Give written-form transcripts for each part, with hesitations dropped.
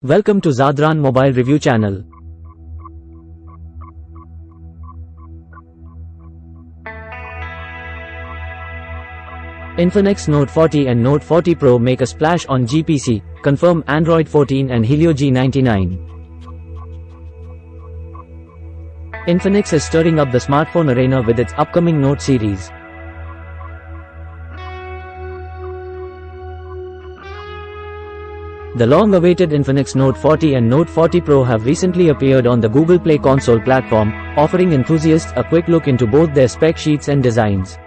Welcome to Zadran Mobile Review Channel. Infinix Note 40 and Note 40 Pro make a splash on GPC, confirm Android 14 and Helio G99. Infinix is stirring up the smartphone arena with its upcoming Note series. The long-awaited Infinix Note 40 and Note 40 Pro have recently appeared on the Google Play console platform, offering enthusiasts a quick look into both their spec sheets and designs.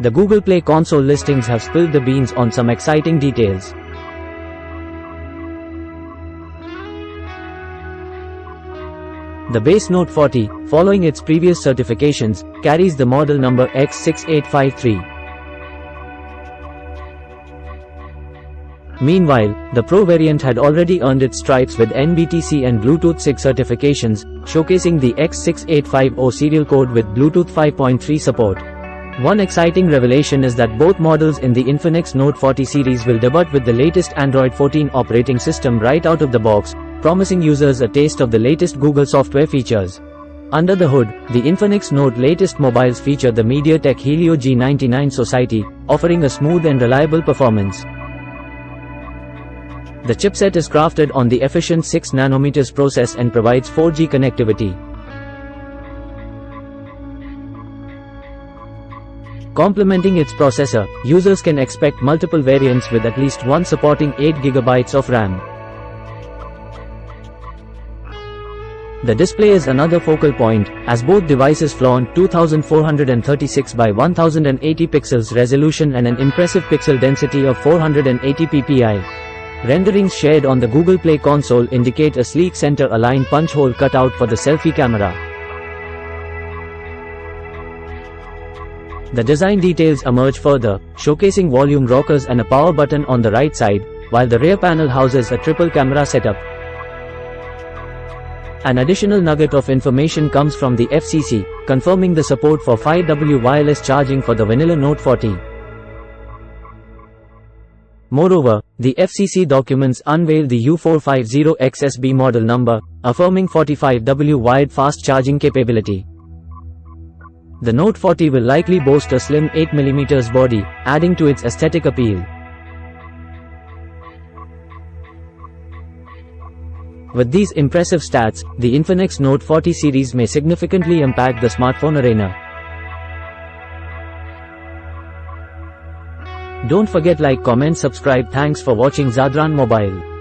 The Google Play console listings have spilled the beans on some exciting details. The base Note 40, following its previous certifications, carries the model number X6853. Meanwhile, the Pro variant had already earned its stripes with NBTC and Bluetooth 6 certifications, showcasing the X6850 serial code with Bluetooth 5.3 support. One exciting revelation is that both models in the Infinix Note 40 series will debut with the latest Android 14 operating system right out of the box, promising users a taste of the latest Google software features. Under the hood, the Infinix Note latest mobiles feature the MediaTek Helio G99 Society, offering a smooth and reliable performance. The chipset is crafted on the efficient 6nm process and provides 4G connectivity. Complementing its processor, users can expect multiple variants with at least one supporting 8GB of RAM. The display is another focal point, as both devices flaunt 2436 by 1080 pixels resolution and an impressive pixel density of 480 ppi. Renderings shared on the Google Play console indicate a sleek center-aligned punch hole cutout for the selfie camera. The design details emerge further, showcasing volume rockers and a power button on the right side, while the rear panel houses a triple camera setup. An additional nugget of information comes from the FCC, confirming the support for 5W wireless charging for the vanilla Note 40. Moreover, the FCC documents unveil the U450XSB model number, affirming 45W wired fast charging capability. The Note 40 will likely boast a slim 8mm body, adding to its aesthetic appeal. With these impressive stats, the Infinix Note 40 series may significantly impact the smartphone arena. Don't forget like, comment, subscribe. Thanks for watching Zadran Mobile.